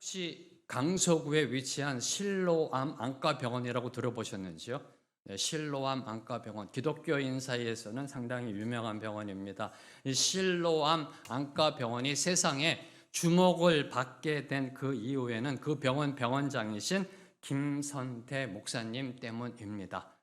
혹시 강서구에 위치한 실로암 안과병원이라고 들어보셨는지요? 네, 실로암 안과병원, 기독교인 사이에서는 상당히 유명한 병원입니다. 이 실로암 안과병원이 세상에 주목을 받게 된 그 이유에는 그 병원 병원장이신 김선태 목사님 때문입니다.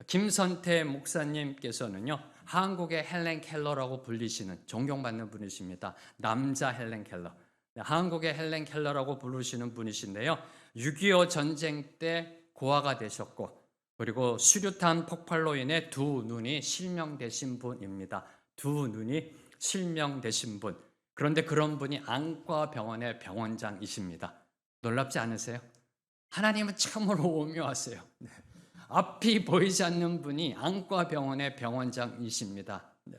김선태 목사님께서는요, 한국의 헬렌 켈러라고 불리시는, 존경받는 분이십니다. 남자 헬렌 켈러. 한국의 헬렌 켈러라고 부르시는 분이신데요, 6.25 전쟁 때 고아가 되셨고, 그리고 수류탄 폭발로 인해 두 눈이 실명되신 분입니다. 두 눈이 실명되신 분. 그런데 그런 분이 안과병원의 병원장이십니다. 놀랍지 않으세요? 하나님은 참으로 오묘하세요. 네. 앞이 보이지 않는 분이 안과병원의 병원장이십니다. 네.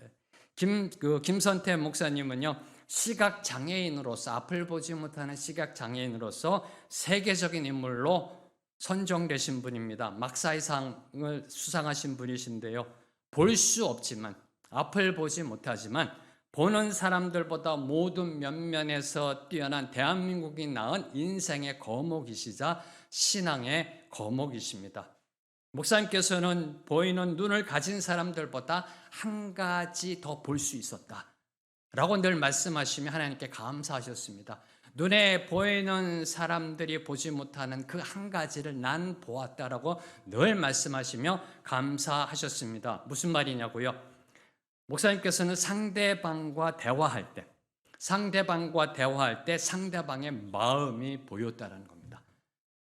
김선태 목사님은요, 시각장애인으로서, 앞을 보지 못하는 시각장애인으로서 세계적인 인물로 선정되신 분입니다. 막사이상을 수상하신 분이신데요, 볼 수 없지만, 앞을 보지 못하지만 보는 사람들보다 모든 면면에서 뛰어난 대한민국이 낳은 인생의 거목이시자 신앙의 거목이십니다. 목사님께서는 보이는 눈을 가진 사람들보다 한 가지 더 볼 수 있었다 라고 늘 말씀하시며 하나님께 감사하셨습니다. 눈에 보이는 사람들이 보지 못하는 그 한 가지를 난 보았다라고 늘 말씀하시며 감사하셨습니다. 무슨 말이냐고요? 목사님께서는 상대방과 대화할 때 상대방의 마음이 보였다는 겁니다.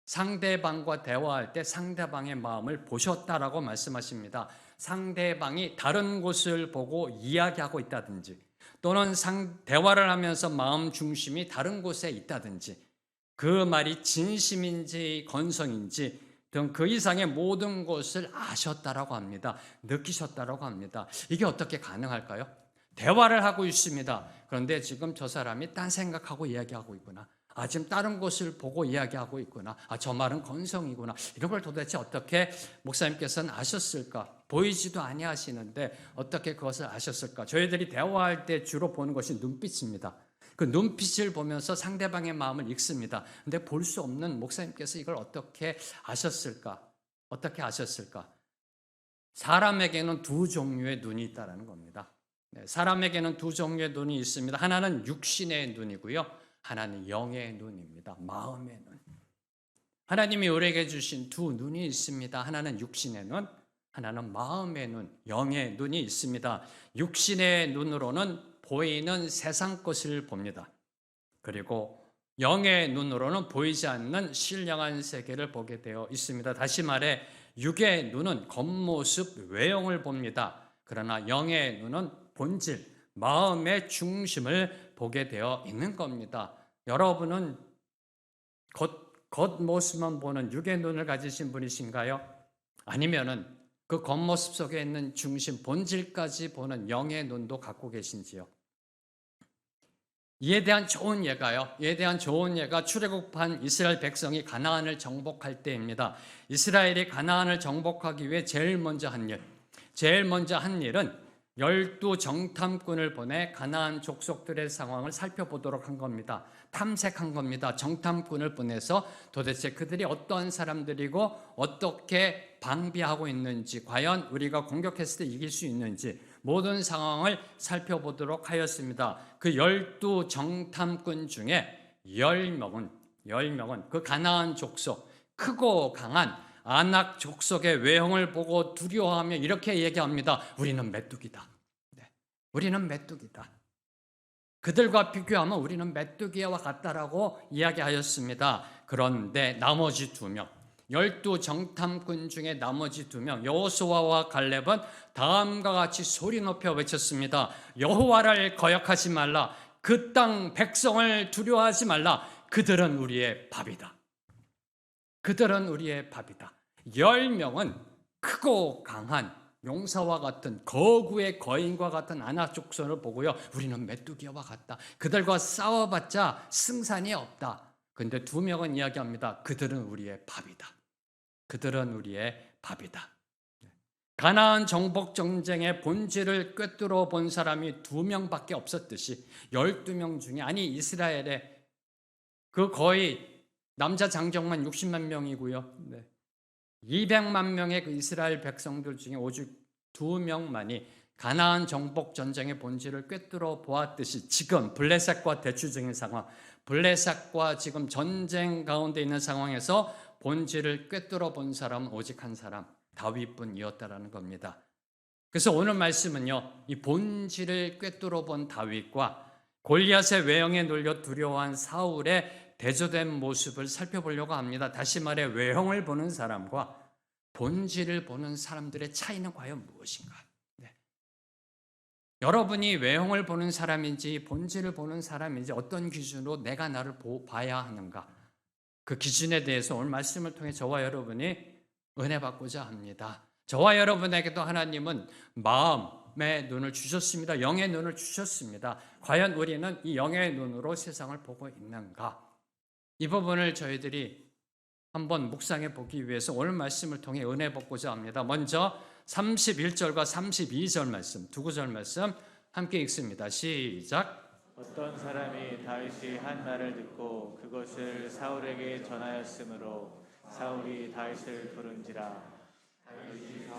상대방과 대화할 때 상대방의 마음을 보셨다라고 말씀하십니다. 상대방이 다른 곳을 보고 이야기하고 있다든지, 또는 대화를 하면서 마음 중심이 다른 곳에 있다든지, 그 말이 진심인지 건성인지 등 그 이상의 모든 것을 아셨다라고 합니다. 느끼셨다라고 합니다. 이게 어떻게 가능할까요? 대화를 하고 있습니다. 그런데 지금 저 사람이 딴 생각하고 이야기하고 있구나. 지금 다른 곳을 보고 이야기하고 있구나. 저 말은 건성이구나. 이런 걸 도대체 어떻게 목사님께서는 아셨을까? 보이지도 아니하시는데 어떻게 그것을 아셨을까? 저희들이 대화할 때 주로 보는 것이 눈빛입니다. 그 눈빛을 보면서 상대방의 마음을 읽습니다. 근데 볼 수 없는 목사님께서 이걸 어떻게 아셨을까? 어떻게 아셨을까? 사람에게는 두 종류의 눈이 있다는 겁니다. 사람에게는 두 종류의 눈이 있습니다. 하나는 육신의 눈이고요, 하나는 영의 눈입니다. 마음의 눈. 하나님이 우리에게 주신 두 눈이 있습니다. 하나는 육신의 눈, 하나는 마음의 눈, 영의 눈이 있습니다. 육신의 눈으로는 보이는 세상 것을 봅니다. 그리고 영의 눈으로는 보이지 않는 신령한 세계를 보게 되어 있습니다. 다시 말해, 육의 눈은 겉모습, 외형을 봅니다. 그러나 영의 눈은 본질, 마음의 중심을 보게 되어 있는 겁니다. 여러분은 겉모습만 보는 육의 눈을 가지신 분이신가요? 아니면은 그 겉모습 속에 있는 중심, 본질까지 보는 영의 눈도 갖고 계신지요? 이에 대한 좋은 예가 출애굽한 이스라엘 백성이 가나안을 정복할 때입니다. 이스라엘이 가나안을 정복하기 위해 제일 먼저 한 일은 12 정탐꾼을 보내 가나안 족속들의 상황을 살펴보도록 한 겁니다. 탐색한 겁니다. 정탐꾼을 보내서 도대체 그들이 어떠한 사람들이고 어떻게 방비하고 있는지, 과연 우리가 공격했을 때 이길 수 있는지 모든 상황을 살펴보도록 하였습니다. 그 12 정탐꾼 중에 10명은 그 가나안 족속, 크고 강한 아낙 족속의 외형을 보고 두려워하며 이렇게 얘기합니다. 우리는 메뚜기다. 우리는 메뚜기다. 그들과 비교하면 우리는 메뚜기와 같다라고 이야기하였습니다. 그런데 나머지 2명, 12 정탐꾼 중에 나머지 2명, 여호수아와 갈렙은 다음과 같이 소리 높여 외쳤습니다. 여호와를 거역하지 말라. 그 땅 백성을 두려워하지 말라. 그들은 우리의 밥이다. 그들은 우리의 밥이다. 10명은 크고 강한 용사와 같은 거구의 거인과 같은 아낙 족속을 보고요, 우리는 메뚜기와 같다. 그들과 싸워봤자 승산이 없다. 그런데 2명은 이야기합니다. 그들은 우리의 밥이다. 그들은 우리의 밥이다. 가나안 정복 전쟁의 본질을 꿰뚫어 본 사람이 2명밖에 없었듯이 12명 중에, 아니 이스라엘의 그 거의 남자 장정만 60만 명이고요. 네. 200만 명의 그 이스라엘 백성들 중에 오직 2명만이 가나안 정복 전쟁의 본질을 꿰뚫어 보았듯이 지금 블레셋과 대치적인 상황, 블레셋과 지금 전쟁 가운데 있는 상황에서 본질을 꿰뚫어 본 사람은 오직 한 사람, 다윗뿐이었다라는 겁니다. 그래서 오늘 말씀은요, 이 본질을 꿰뚫어 본 다윗과 골리앗의 외형에 눌려 두려워한 사울의 대조된 모습을 살펴보려고 합니다. 다시 말해 외형을 보는 사람과 본질을 보는 사람들의 차이는 과연 무엇인가? 네. 여러분이 외형을 보는 사람인지 본질을 보는 사람인지 어떤 기준으로 내가 나를 봐야 하는가? 그 기준에 대해서 오늘 말씀을 통해 저와 여러분이 은혜 받고자 합니다. 저와 여러분에게도 하나님은 마음의 눈을 주셨습니다. 영의 눈을 주셨습니다. 과연 우리는 이 영의 눈으로 세상을 보고 있는가? 이 부분을 저희들이 한번 묵상해 보기 위해서 오늘 말씀을 통해 은혜 받고자 합니다. 먼저 31절과 32절 말씀, 두 구절 말씀 함께 읽습니다. 시작. 어떤 사람이 다윗이 한 말을 듣고 그것을 사울에게 전하였으므로 사울이 다윗을 부른지라.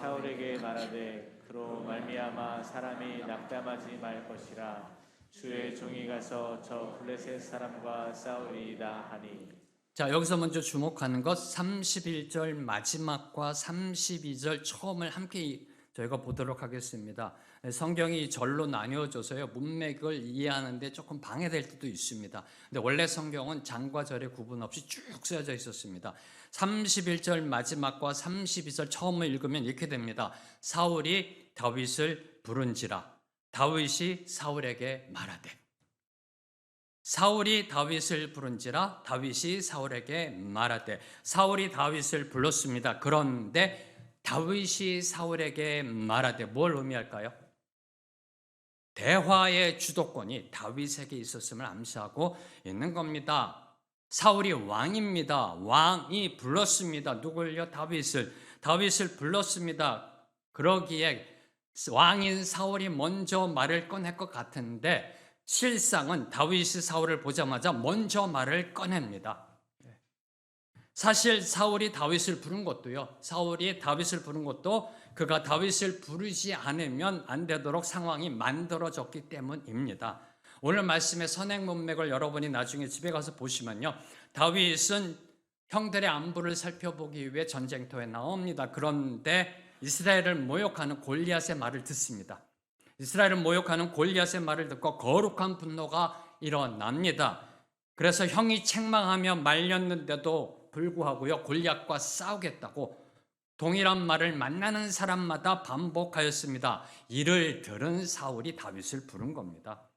사울에게 말하되 그로 말미암아 사람이 낙담하지 말 것이라. 주의 종이 가서 저 블레셋 사람과 싸우리이다 하니. 자, 여기서 먼저 주목하는 것 31절 마지막과 32절 처음을 함께 저희가 보도록 하겠습니다. 성경이 절로 나뉘어져서요, 문맥을 이해하는데 조금 방해될 때도 있습니다. 근데 원래 성경은 장과 절의 구분 없이 쭉 쓰여져 있었습니다. 31절 마지막과 32절 처음을 읽으면 이렇게 됩니다. 사울이 다윗을 부른지라. 다윗이 사울에게 말하되. 사울이 다윗을 부른지라. 다윗이 사울에게 말하되. 사울이 다윗을 불렀습니다. 그런데 다윗이 사울에게 말하되 뭘 의미할까요? 대화의 주도권이 다윗에게 있었음을 암시하고 있는 겁니다. 사울이 왕입니다. 왕이 불렀습니다. 누굴요? 다윗을 불렀습니다. 그러기에 왕인 사울이 먼저 말을 꺼낼 것 같은데 실상은 다윗이 사울을 보자마자 먼저 말을 꺼냅니다. 사실 사울이 다윗을 부른 것도요, 사울이 다윗을 부른 것도 그가 다윗을 부르지 않으면 안 되도록 상황이 만들어졌기 때문입니다. 오늘 말씀의 선행 문맥을 여러분이 나중에 집에 가서 보시면요, 다윗은 형들의 안부를 살펴보기 위해 전쟁터에 나옵니다. 그런데 이스라엘을 모욕하는 골리앗의 말을 듣습니다. 이스라엘을 모욕하는 골리앗의 말을 듣고 거룩한 분노가 일어납니다. 그래서 형이 책망하며 말렸는데도 불구하고요, 골리앗과 싸우겠다고 동일한 말을 만나는 사람마다 반복하였습니다. 이를 들은 사울이 다윗을 부른 겁니다.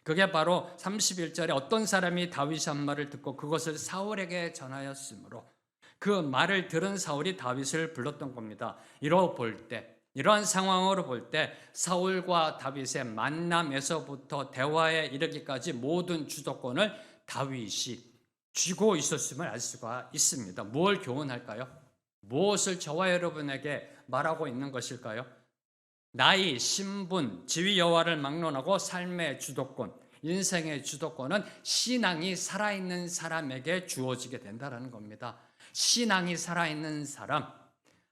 그게 바로 31절에 어떤 사람이 다윗이 한 말을 듣고 그것을 사울에게 전하였으므로 그 말을 들은 사울이 다윗을 불렀던 겁니다. 이러한 상황으로 볼 때 사울과 다윗의 만남에서부터 대화에 이르기까지 모든 주도권을 다윗이 쥐고 있었음을 알 수가 있습니다. 뭘 교훈할까요? 무엇을 저와 여러분에게 말하고 있는 것일까요? 나이, 신분, 지위 여하를 막론하고 삶의 주도권, 인생의 주도권은 신앙이 살아있는 사람에게 주어지게 된다는 겁니다. 신앙이 살아있는 사람,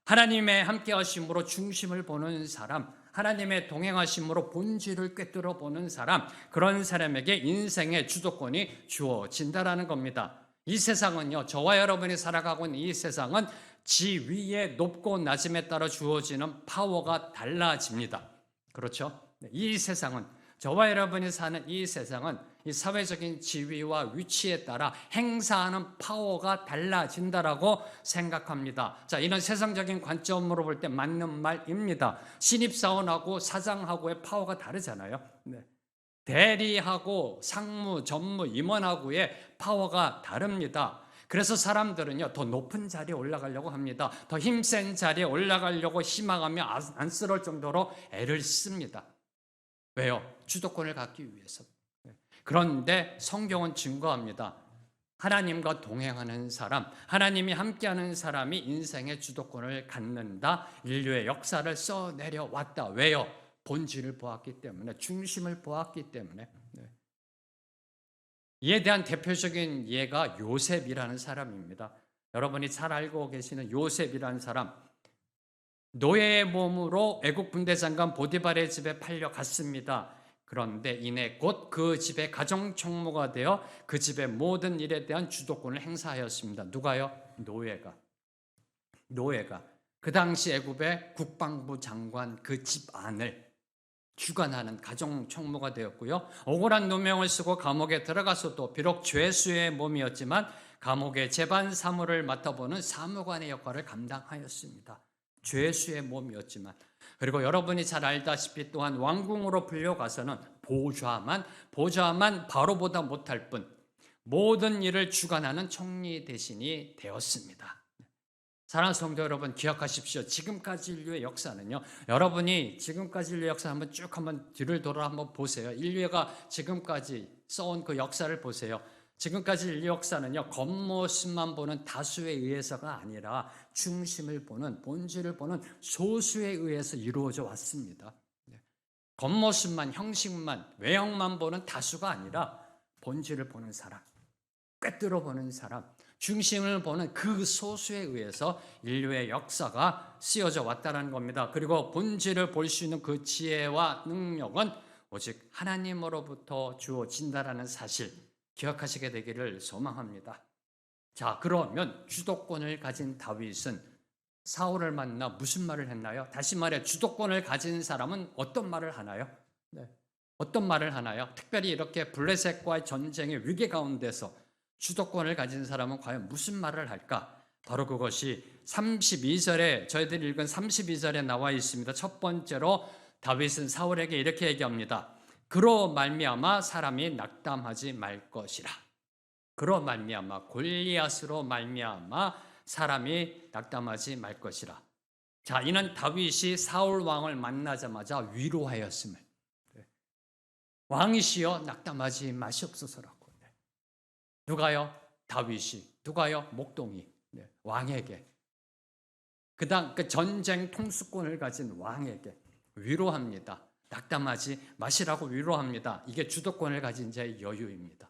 하나님의 함께 하심으로 중심을 보는 사람, 하나님의 동행하심으로 본질을 꿰뚫어 보는 사람, 그런 사람에게 인생의 주도권이 주어진다는 겁니다. 이 세상은요, 저와 여러분이 살아가고 있는 이 세상은 지위의 높고 낮음에 따라 주어지는 파워가 달라집니다. 그렇죠? 이 세상은, 저와 여러분이 사는 이 세상은 이 사회적인 지위와 위치에 따라 행사하는 파워가 달라진다라고 생각합니다. 자, 이런 세상적인 관점으로 볼 때 맞는 말입니다. 신입사원하고 사장하고의 파워가 다르잖아요. 네. 대리하고 상무, 전무, 임원하고의 파워가 다릅니다. 그래서 사람들은요, 더 높은 자리에 올라가려고 합니다. 더 힘센 자리에 올라가려고 희망하며 안쓰러울 정도로 애를 씁니다. 왜요? 주도권을 갖기 위해서. 그런데 성경은 증거합니다. 하나님과 동행하는 사람, 하나님이 함께하는 사람이 인생의 주도권을 갖는다. 인류의 역사를 써내려왔다. 왜요? 본질을 보았기 때문에, 중심을 보았기 때문에. 이에 대한 대표적인 예가 요셉이라는 사람입니다. 여러분이 잘 알고 계시는 요셉이라는 사람, 노예의 몸으로 애국 군대 장관 보디발의 집에 팔려갔습니다. 그런데 이내 곧 그 집의 가정 총무가 되어 그 집의 모든 일에 대한 주도권을 행사하였습니다. 누가요? 노예가 그 당시 애굽의 국방부 장관 그 집 안을 주관하는 가정 총무가 되었고요. 억울한 누명을 쓰고 감옥에 들어가서도 비록 죄수의 몸이었지만 감옥의 재반 사무를 맡아보는 사무관의 역할을 감당하였습니다. 죄수의 몸이었지만. 그리고 여러분이 잘 알다시피 또한 왕궁으로 불려가서는 보좌만 바로보다 못할 뿐 모든 일을 주관하는 총리 대신이 되었습니다. 사랑하는 성도 여러분, 기억하십시오. 지금까지 인류의 역사는요. 여러분이 지금까지 인류의 역사 한번 뒤를 돌아 한번 보세요. 인류가 지금까지 써온 그 역사를 보세요. 지금까지 인류 역사는요. 겉모습만 보는 다수에 의해서가 아니라 중심을 보는, 본질을 보는 소수에 의해서 이루어져 왔습니다. 겉모습만, 형식만, 외형만 보는 다수가 아니라 본질을 보는 사람, 꿰뚫어 보는 사람, 중심을 보는 그 소수에 의해서 인류의 역사가 쓰여져 왔다는 겁니다. 그리고 본질을 볼 수 있는 그 지혜와 능력은 오직 하나님으로부터 주어진다라는 사실 기억하시게 되기를 소망합니다. 자, 그러면 주도권을 가진 다윗은 사울을 만나 무슨 말을 했나요? 다시 말해 주도권을 가진 사람은 어떤 말을 하나요? 어떤 말을 하나요? 특별히 이렇게 블레셋과의 전쟁의 위기 가운데서 주도권을 가진 사람은 과연 무슨 말을 할까? 바로 그것이 32절에 저희들이 읽은 32절에 나와 있습니다. 첫 번째로 다윗은 사울에게 이렇게 얘기합니다. 그로 말미암아 사람이 낙담하지 말 것이라. 그로 말미암아 골리앗으로 말미암아 사람이 낙담하지 말 것이라. 자, 이는 다윗이 사울 왕을 만나자마자 위로하였음을. 왕이시여 낙담하지 마시옵소서라고. 누가요? 다윗이. 누가요? 목동이. 왕에게. 그다음 그 전쟁 통수권을 가진 왕에게 위로합니다. 낙담하지 마시라고 위로합니다. 이게 주도권을 가진 자의 여유입니다.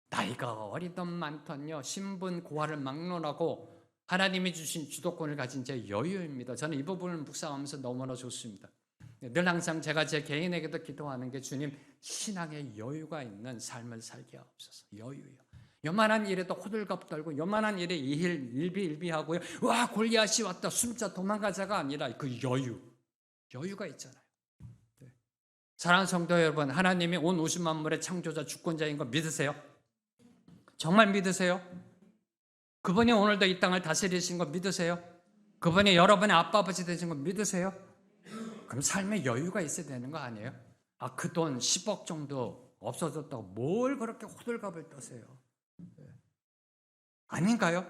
나이가 어리던 많던요. 신분 고하를 막론하고 하나님이 주신 주도권을 가진 자의 여유입니다. 저는 이 부분을 묵상하면서 너무나 좋습니다. 늘 항상 제가 제 개인에게도 기도하는 게 주님 신앙의 여유가 있는 삶을 살게 하옵소서. 여유요. 요만한 일에도 호들갑 떨고 요만한 일에 일비일비하고요. 와 골리앗이 왔다 숨자 도망가자가 아니라 그 여유가 있잖아요. 사랑하는 성도 여러분, 하나님이 온 우주 만물의 창조자 주권자인 거 믿으세요? 정말 믿으세요? 그분이 오늘도 이 땅을 다스리신 거 믿으세요? 그분이 여러분의 아빠 아버지 되신 거 믿으세요? 그럼 삶에 여유가 있어야 되는 거 아니에요? 아, 그 돈 10억 정도 없어졌다고 뭘 그렇게 호들갑을 떠세요? 아닌가요?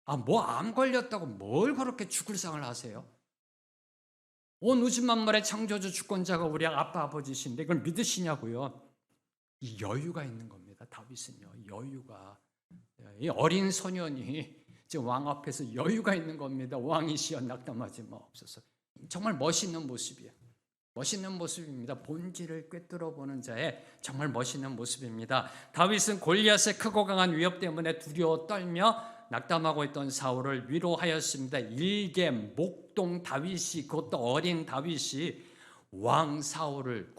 아, 뭐 암 걸렸다고 뭘 그렇게 죽을 상을 하세요? 온 우주 만물의 창조주 주권자가 우리 아빠 아버지신데 이걸 믿으시냐고요? 이 여유가 있는 겁니다. 다윗은요. 여유가. 이 어린 소년이 지금 왕 앞에서 여유가 있는 겁니다. 왕이시여 낙담하지 마옵소서. 정말 멋있는 모습이에요. 멋있는 모습입니다. 본질을 꿰뚫어 보는 자의 정말 멋있는 모습입니다. 다윗은 골리앗의 크고 강한 위협 때문에 두려워 떨며 낙담하고 있던 사울을 위로하였습니다. 일개 목동 다윗이, 그것도 어린 다윗이 왕 사울을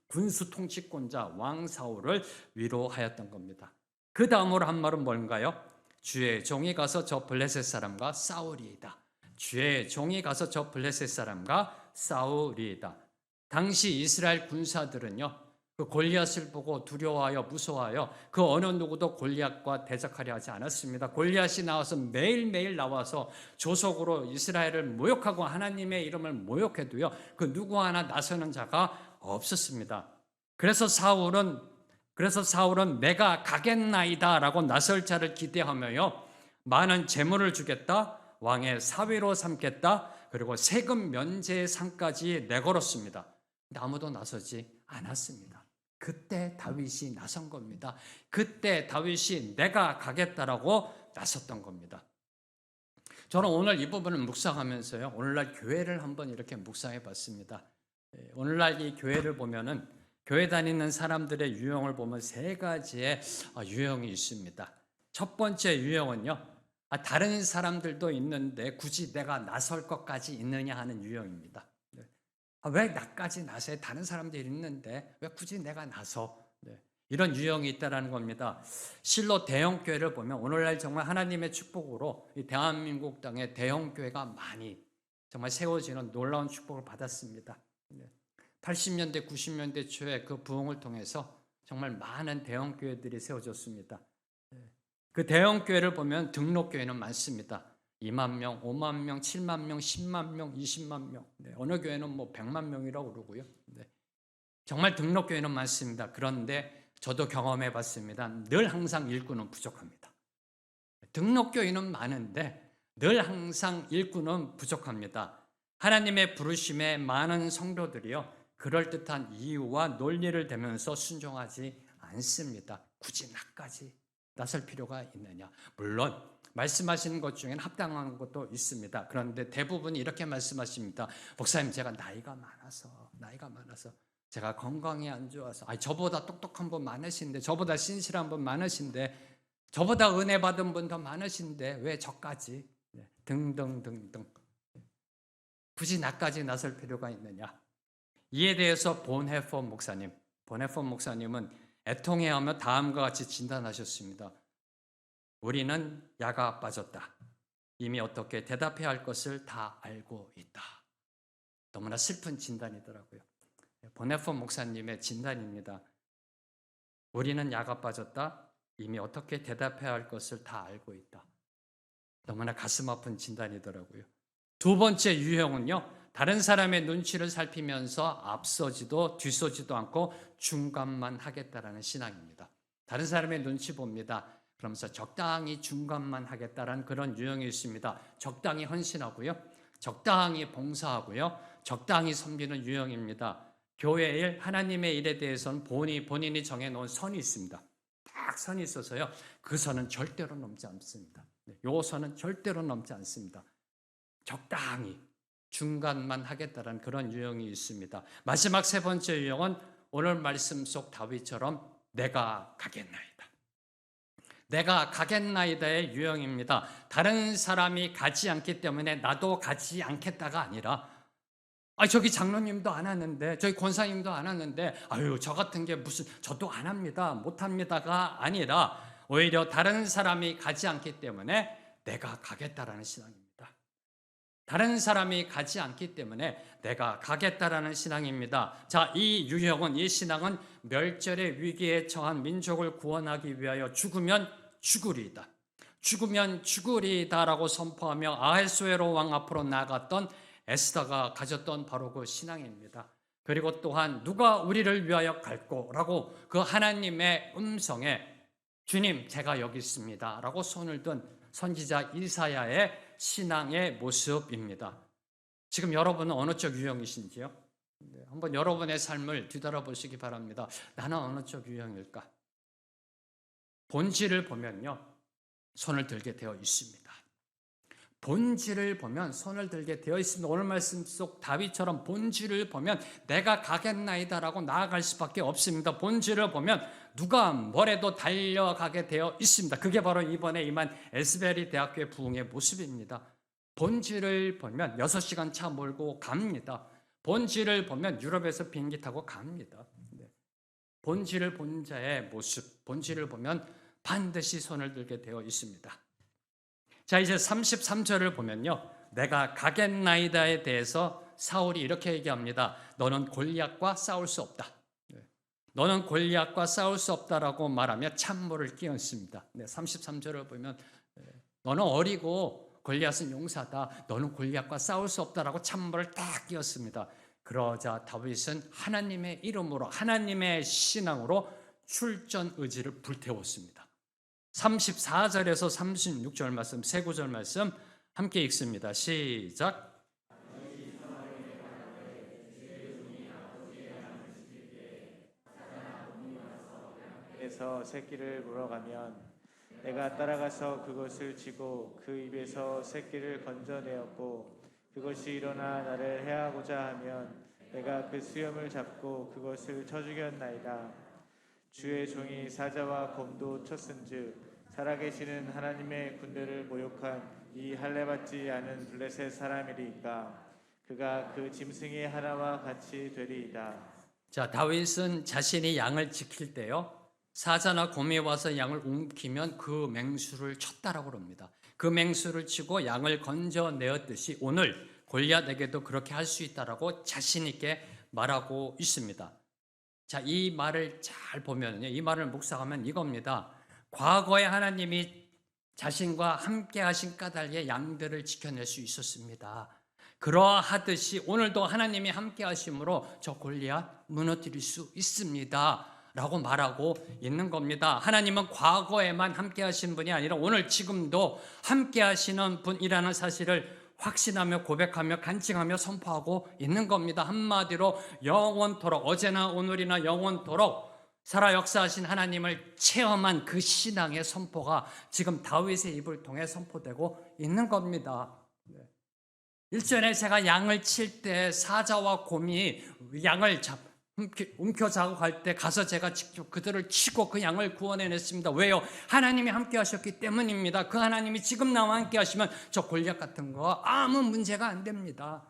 군수 통치권자 왕 사울을 위로하였던 겁니다. 그 다음으로 한 말은 뭔가요? 주의 종이 가서 저 블레셋 사람과 싸우리이다. 주의 종이 가서 저 블레셋 사람과 싸우리이다. 당시 이스라엘 군사들은요, 그 골리앗을 보고 두려워하여 무서워하여 그 어느 누구도 골리앗과 대적하려 하지 않았습니다. 골리앗이 나와서 매일매일 나와서 조속으로 이스라엘을 모욕하고 하나님의 이름을 모욕해도요, 그 누구 하나 나서는 자가 없었습니다. 그래서 사울은 내가 가겠나이다 라고 나설 자를 기대하며요, 많은 재물을 주겠다, 왕의 사위로 삼겠다, 그리고 세금 면제 상까지 내걸었습니다. 근데 아무도 나서지 않았습니다. 그때 다윗이 나선 겁니다. 그때 다윗이 내가 가겠다라고 나섰던 겁니다. 저는 오늘 이 부분을 묵상하면서요, 오늘날 교회를 한번 이렇게 묵상해 봤습니다. 오늘날 이 교회를 보면은 교회 다니는 사람들의 유형을 보면 세 가지의 유형이 있습니다. 첫 번째 유형은요, 다른 사람들도 있는데 굳이 내가 나설 것까지 있느냐 하는 유형입니다. 네. 왜 나까지 나서야 다른 사람들이 있는데 왜 굳이 내가 나서? 네. 이런 유형이 있다는 겁니다. 실로 대형교회를 보면 오늘날 정말 하나님의 축복으로 이 대한민국 땅에 대형교회가 많이 정말 세워지는 놀라운 축복을 받았습니다. 80년대, 90년대 초에 그 부흥을 통해서 정말 많은 대형교회들이 세워졌습니다. 그 대형교회를 보면 등록교회는 많습니다. 2만 명, 5만 명, 7만 명, 10만 명, 20만 명. 어느 교회는 뭐 100만 명이라고 그러고요. 정말 등록교회는 많습니다. 그런데 저도 경험해 봤습니다. 늘 항상 일꾼은 부족합니다. 등록교회는 많은데 늘 항상 일꾼은 부족합니다. 하나님의 부르심에 많은 성도들이요, 그럴듯한 이유와 논리를 대면서 순종하지 않습니다. 굳이 나까지 나설 필요가 있느냐? 물론 말씀하시는 것 중에는 합당한 것도 있습니다. 그런데 대부분 이렇게 말씀하십니다. 목사님, 제가 나이가 많아서 제가 건강이 안 좋아서, 저보다 똑똑한 분 많으신데, 저보다 신실한 분 많으신데, 저보다 은혜 받은 분 더 많으신데 왜 저까지? 등등등등. 굳이 나까지 나설 필요가 있느냐? 이에 대해서 본헤폰 목사님은 애통해하며 다음과 같이 진단하셨습니다. 우리는 야가 빠졌다. 이미 어떻게 대답해야 할 것을 다 알고 있다. 너무나 슬픈 진단이더라고요. 본헤폰 목사님의 진단입니다. 우리는 야가 빠졌다. 이미 어떻게 대답해야 할 것을 다 알고 있다. 너무나 가슴 아픈 진단이더라고요. 두 번째 유형은요, 다른 사람의 눈치를 살피면서 앞서지도 뒤서지도 않고 중간만 하겠다라는 신앙입니다. 다른 사람의 눈치 봅니다. 그러면서 적당히 중간만 하겠다라는 그런 유형이 있습니다. 적당히 헌신하고요, 적당히 봉사하고요, 적당히 섬기는 유형입니다. 교회 일, 하나님의 일에 대해서는 본인이 정해놓은 선이 있습니다. 딱 선이 있어서요, 그 선은 절대로 넘지 않습니다. 요 선은 절대로 넘지 않습니다. 적당히 중간만 하겠다는 그런 유형이 있습니다. 마지막 세 번째 유형은 오늘 말씀 속 다윗처럼 내가 가겠나이다. 내가 가겠나이다의 유형입니다. 다른 사람이 가지 않기 때문에 나도 가지 않겠다가 아니라, 저기 장로님도 안 하는데, 저기 권사님도 안 하는데, 저 같은 게 무슨, 저도 안 합니다, 못 합니다가 아니라, 오히려 다른 사람이 가지 않기 때문에 내가 가겠다라는 신앙입니다. 다른 사람이 가지 않기 때문에 내가 가겠다라는 신앙입니다. 자, 이 유형은, 이 신앙은 멸절의 위기에 처한 민족을 구원하기 위하여 죽으면 죽으리이다. 죽으면 죽으리이다라고 선포하며 아하수에로 왕 앞으로 나갔던 에스더가 가졌던 바로 그 신앙입니다. 그리고 또한 누가 우리를 위하여 갈꼬라고 그 하나님의 음성에 주님, 제가 여기 있습니다 라고 손을 든 선지자 이사야의 신앙의 모습입니다. 지금 여러분은 어느 쪽 유형이신지요? 한번 여러분의 삶을 뒤돌아보시기 바랍니다. 나는 어느 쪽 유형일까? 본질을 보면요, 손을 들게 되어 있습니다. 본질을 보면 손을 들게 되어 있습니다. 오늘 말씀 속 다윗처럼 본질을 보면 내가 가겠나이다라고 나아갈 수밖에 없습니다. 본질을 보면 누가 뭐래도 달려가게 되어 있습니다. 그게 바로 이번에 임한 에스베리 대학교의 부흥의 모습입니다. 본질을 보면 6시간 차 몰고 갑니다. 본질을 보면 유럽에서 비행기 타고 갑니다. 본질을 본 자의 모습, 본질을 보면 반드시 손을 들게 되어 있습니다. 자, 이제 33절을 보면요, 내가 가겠나이다에 대해서 사울이 이렇게 얘기합니다. 너는 골리앗과 싸울 수 없다. 너는 골리앗과 싸울 수 없다라고 말하며 찬물을 끼얹습니다. 33절을 보면 너는 어리고 골리앗은 용사다. 너는 골리앗과 싸울 수 없다라고 찬물을 딱 끼얹습니다. 그러자 다윗은 하나님의 이름으로, 하나님의 신앙으로 출전 의지를 불태웠습니다. 34절에서 36절 말씀, 세 구절 말씀 함께 읽습니다. 시작. 에서 새끼를 물어가면 내가 따라가서 그것을 쥐고 그 입에서 새끼를 건져내었고 그것이 일어나 나를 해하고자 하면 내가 그 수염을 잡고 그것을 쳐 죽였나이다. 주의 종이 사자와 곰도 쳤은즉 살아계시는 하나님의 군대를 모욕한 이 할례받지 않은 블레셋 사람이리까 그가 그 짐승의 하나와 같이 되리이다. 자, 다윗은 자신이 양을 지킬 때요, 사자나 곰이 와서 양을 움키면 그 맹수를 쳤다라고 합니다. 그 맹수를 치고 양을 건져내었듯이 오늘 골리앗에게도 그렇게 할 수 있다라고 자신 있게 말하고 있습니다. 자, 이 말을 잘 보면요, 이 말을 묵상하면 이겁니다. 과거에 하나님이 자신과 함께 하신 까닭에 양들을 지켜낼 수 있었습니다. 그러하듯이 오늘도 하나님이 함께 하심으로 저 골리앗 무너뜨릴 수 있습니다 라고 말하고 있는 겁니다. 하나님은 과거에만 함께 하신 분이 아니라 오늘 지금도 함께 하시는 분이라는 사실을 확신하며 고백하며 간증하며 선포하고 있는 겁니다. 한마디로 영원토록, 어제나 오늘이나 영원토록 살아 역사하신 하나님을 체험한 그 신앙의 선포가 지금 다윗의 입을 통해 선포되고 있는 겁니다. 1절에 제가 양을 칠 때 사자와 곰이 양을 움켜잡고 갈 때 가서 제가 직접 그들을 치고 그 양을 구원해냈습니다. 왜요? 하나님이 함께 하셨기 때문입니다. 그 하나님이 지금 나와 함께 하시면 저 골리앗 같은 거 아무 문제가 안 됩니다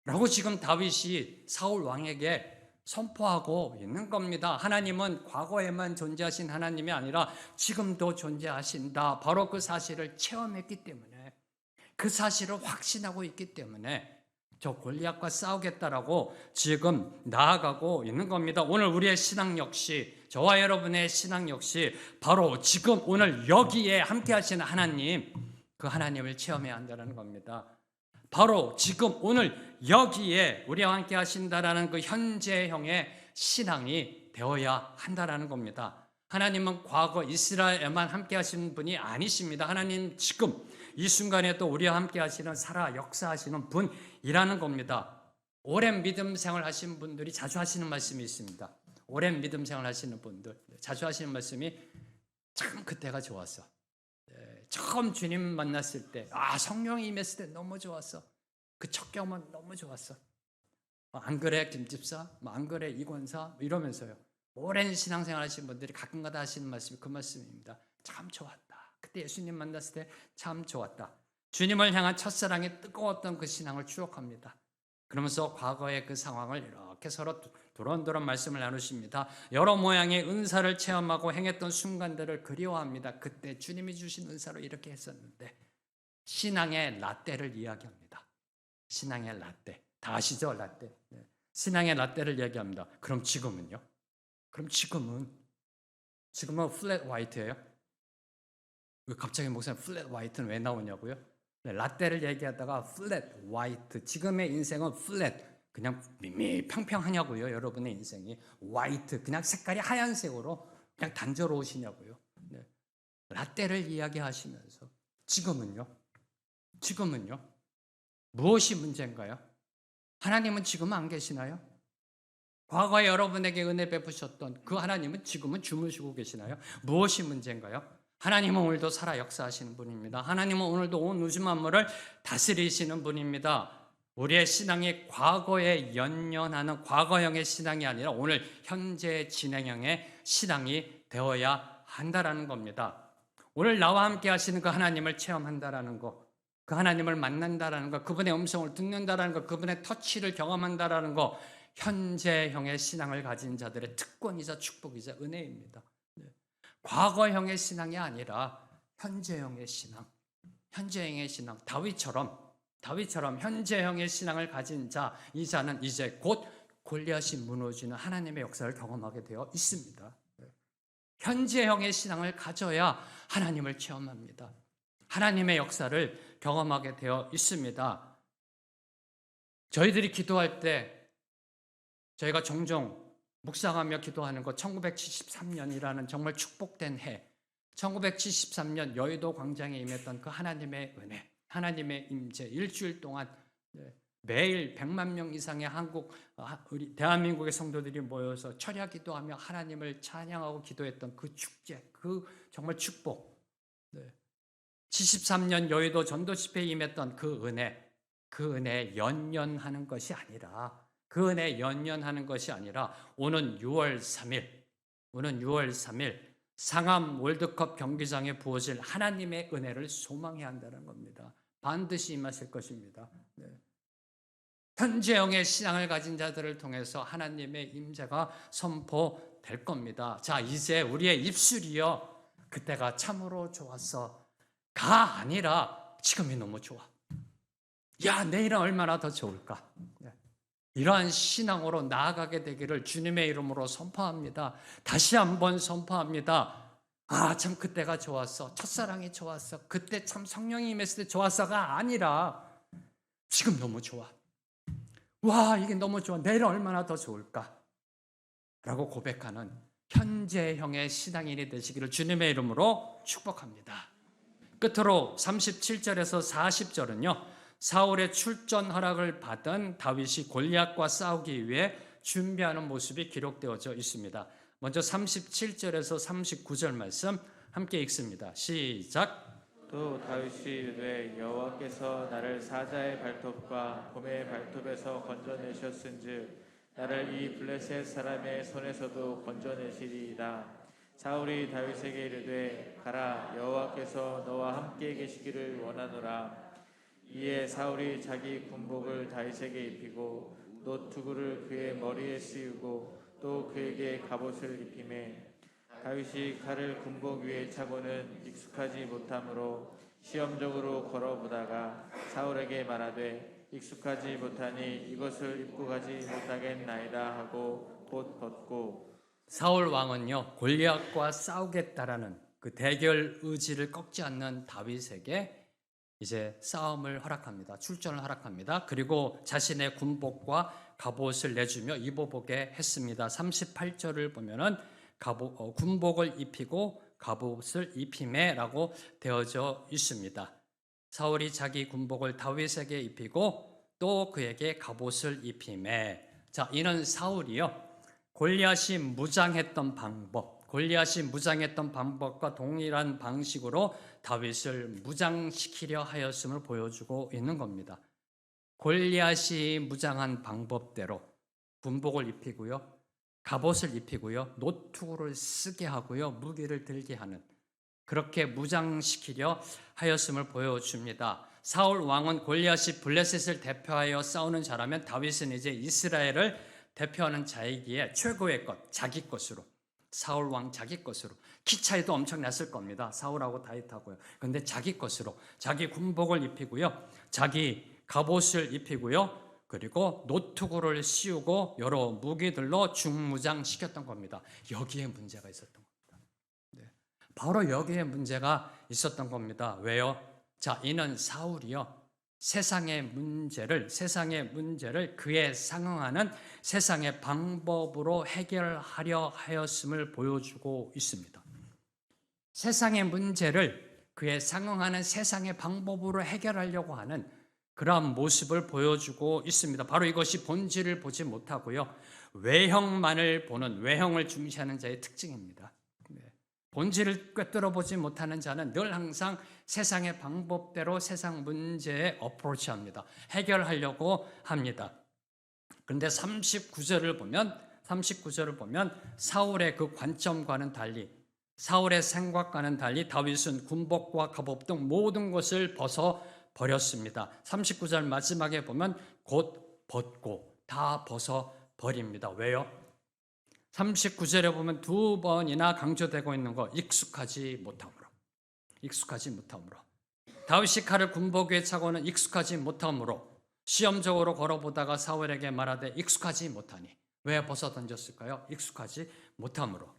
라고 지금 다윗이 사울 왕에게 선포하고 있는 겁니다. 하나님은 과거에만 존재하신 하나님이 아니라 지금도 존재하신다. 바로 그 사실을 체험했기 때문에, 그 사실을 확신하고 있기 때문에 저 골리앗과 싸우겠다라고 지금 나아가고 있는 겁니다. 오늘 우리의 신앙 역시, 저와 여러분의 신앙 역시 바로 지금 오늘 여기에 함께 하시는 하나님, 그 하나님을 체험해야 한다는 겁니다. 바로 지금 오늘 여기에 우리와 함께 하신다라는 그 현재형의 신앙이 되어야 한다라는 겁니다. 하나님은 과거 이스라엘에만 함께 하신 분이 아니십니다. 하나님 지금 이 순간에 또 우리와 함께 하시는 살아 역사하시는 분이라는 겁니다. 오랜 믿음 생활 하신 분들이 자주 하시는 말씀이 있습니다. 오랜 믿음 생활 하시는 분들 자주 하시는 말씀이 참 그때가 좋았어. 처음 주님 만났을 때, 성령이 임했을 때 너무 좋았어. 그 첫 경험은 너무 좋았어. 안 그래 김집사? 안 그래 이권사? 이러면서요. 오랜 신앙생활 하시는 분들이 가끔가다 하시는 말씀이 그 말씀입니다. 참 좋았다. 그때 예수님 만났을 때 참 좋았다. 주님을 향한 첫사랑이 뜨거웠던 그 신앙을 추억합니다. 그러면서 과거의 그 상황을 이렇게 서로 도런도런 말씀을 나누십니다. 여러 모양의 은사를 체험하고 행했던 순간들을 그리워합니다. 그때 주님이 주신 은사로 이렇게 했었는데, 신앙의 라떼를 이야기합니다. 신앙의 라떼. 다 아시죠? 라떼. 신앙의 라떼를 이야기합니다. 그럼 지금은요? 그럼 지금은 플랫 화이트예요? 왜 갑자기 목사님 플랫 화이트는 왜 나오냐고요? 라떼를 얘기하다가 플랫 화이트, 지금의 인생은 플랫, 그냥 평평하냐고요? 여러분의 인생이 화이트, 그냥 색깔이 하얀색으로 그냥 단조로우시냐고요? 라떼를 이야기하시면서 지금은요? 무엇이 문제인가요? 하나님은 지금 안 계시나요? 과거에 여러분에게 은혜 베푸셨던 그 하나님은 지금은 주무시고 계시나요? 무엇이 문제인가요? 하나님은 오늘도 살아 역사하시는 분입니다. 하나님은 오늘도 온 우주 만물을 다스리시는 분입니다. 우리의 신앙이 과거에 연연하는 과거형의 신앙이 아니라 오늘 현재 진행형의 신앙이 되어야 한다라는 겁니다. 오늘 나와 함께 하시는 그 하나님을 체험한다라는 거, 그 하나님을 만난다라는 거, 그분의 음성을 듣는다라는 거, 그분의 터치를 경험한다라는 거, 현재형의 신앙을 가진 자들의 특권이자 축복이자 은혜입니다. 과거형의 신앙이 아니라 현재형의 신앙, 다윗처럼 현재형의 신앙을 가진 자, 이 자는 이제 곧 골리앗이 무너지는 하나님의 역사를 경험하게 되어 있습니다. 현재형의 신앙을 가져야 하나님을 체험합니다. 하나님의 역사를 경험하게 되어 있습니다. 저희들이 기도할 때 저희가 종종 묵상하며 기도하는 것, 1973년이라는 정말 축복된 해, 1973년 여의도 광장에 임했던 그 하나님의 은혜, 하나님의 임재, 일주일 동안 매일 100만 명 이상의 우리 대한민국의 성도들이 모여서 철야 기도하며 하나님을 찬양하고 기도했던 그 축제, 그 정말 축복, 73년 여의도 전도 집회에 임했던 그 은혜에 연연하는 것이 아니라 그 은혜 연연하는 것이 아니라 오는 6월 3일 상암 월드컵 경기장에 부어질 하나님의 은혜를 소망해야 한다는 겁니다. 반드시 임하실 것입니다. 네. 현재형의 신앙을 가진 자들을 통해서 하나님의 임재가 선포될 겁니다. 자, 이제 우리의 입술이요, 그때가 참으로 좋았어 가 아니라 지금이 너무 좋아. 야, 내일은 얼마나 더 좋을까. 이러한 신앙으로 나아가게 되기를 주님의 이름으로 선포합니다. 다시 한번 선포합니다. 아, 참 그때가 좋았어, 첫사랑이 좋았어, 그때 참 성령이 임했을 때 좋았어가 아니라 지금 너무 좋아. 와, 이게 너무 좋아, 내일은 얼마나 더 좋을까 라고 고백하는 현재형의 신앙인이 되시기를 주님의 이름으로 축복합니다. 끝으로 37절에서 40절은요, 사울의 출전 허락을 받은 다윗이 골리앗과 싸우기 위해 준비하는 모습이 기록되어져 있습니다. 먼저 37절에서 39절 말씀 함께 읽습니다. 시작. 또 다윗이 이르되 여호와께서 나를 사자의 발톱과 곰의 발톱에서 건져내셨은즉 나를 이 블레셋 사람의 손에서도 건져내시리이다. 사울이 다윗에게 이르되 가라, 여호와께서 너와 함께 계시기를 원하노라. 이에 사울이 자기 군복을 다윗에게 입히고 노투구를 그의 머리에 씌우고 또 그에게 갑옷을 입히매 다윗이 칼을 군복 위에 차고는 익숙하지 못하므로 시험적으로 걸어보다가 사울에게 말하되 익숙하지 못하니 이것을 입고 가지 못하겠나이다 하고 곧 벗고. 사울 왕은요, 골리앗과 싸우겠다라는 그 대결 의지를 꺾지 않는 다윗에게 이제 싸움을 허락합니다. 출전을 허락합니다. 그리고 자신의 군복과 갑옷을 내주며 입어보게 했습니다. 38절을 보면은 군복을 입히고 갑옷을 입히매라고 되어져 있습니다. 사울이 자기 군복을 다윗에게 입히고 또 그에게 갑옷을 입히매. 자, 이는 사울이요, 골리앗이 무장했던 방법과 동일한 방식으로 다윗을 무장시키려 하였음을 보여주고 있는 겁니다. 골리앗이 무장한 방법대로 군복을 입히고요, 갑옷을 입히고요, 노투구를 쓰게 하고요, 무기를 들게 하는, 그렇게 무장시키려 하였음을 보여줍니다. 사울 왕은 골리앗이 블레셋을 대표하여 싸우는 자라면 다윗은 이제 이스라엘을 대표하는 자이기에 최고의 것, 자기 것으로, 사울 왕 자기 것으로, 키 차이도 엄청 났을 겁니다. 사울하고 다윗하고요. 그런데 자기 것으로 자기 군복을 입히고요, 자기 갑옷을 입히고요, 그리고 노투구를 씌우고 여러 무기들로 중무장시켰던 겁니다. 여기에 문제가 있었던 겁니다. 네. 바로 여기에 문제가 있었던 겁니다. 왜요? 자, 이는 사울이요, 세상의 문제를 그에 상응하는 세상의 방법으로 해결하려 하였음을 보여주고 있습니다. 세상의 문제를 그에 상응하는 세상의 방법으로 해결하려고 하는 그러한 모습을 보여주고 있습니다. 바로 이것이 본질을 보지 못하고요, 외형만을 보는, 외형을 중시하는 자의 특징입니다. 본질을 꿰뚫어 보지 못하는 자는 늘 항상 세상의 방법대로 세상 문제에 어프로치합니다. 해결하려고 합니다. 그런데 39절을 보면 사울의 그 관점과는 달리, 사울의 생각과는 달리 다윗은 군복과 갑옷 등 모든 것을 벗어 버렸습니다. 39절 마지막에 보면 곧 벗고 다 벗어 버립니다. 왜요? 39절에 보면 두 번이나 강조되고 있는 거, 익숙하지 못함으로. 다윗이 칼을 군복 위에 차고는 익숙하지 못함으로 시험적으로 걸어보다가 사울에게 말하되 익숙하지 못하니. 왜 벗어 던졌을까요? 익숙하지 못함으로.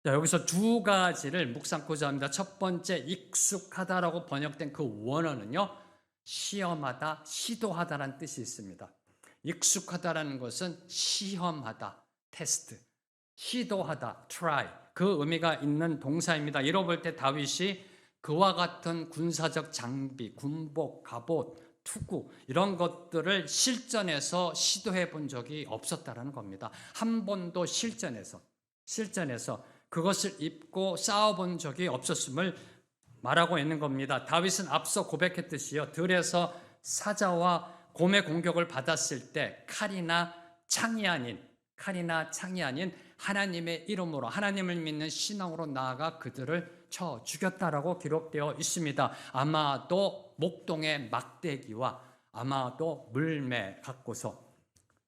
자, 여기서 두 가지를 묵상코자 합니다. 첫 번째, 익숙하다라고 번역된 그 원어는요, 시험하다, 시도하다라는 뜻이 있습니다. 익숙하다라는 것은 시험하다, 테스트, 시도하다, try, 그 의미가 있는 동사입니다. 이로 볼 때 다윗이 그와 같은 군사적 장비, 군복, 갑옷, 투구 이런 것들을 실전에서 시도해 본 적이 없었다라는 겁니다. 한 번도 실전에서 그것을 입고 싸워본 적이 없었음을 말하고 있는 겁니다. 다윗은 앞서 고백했듯이요, 들에서 사자와 곰의 공격을 받았을 때 칼이나 창이 아닌, 칼이나 창이 아닌 하나님의 이름으로, 하나님을 믿는 신앙으로 나아가 그들을 쳐 죽였다라고 기록되어 있습니다. 아마도 목동의 막대기와 아마도 물매 갖고서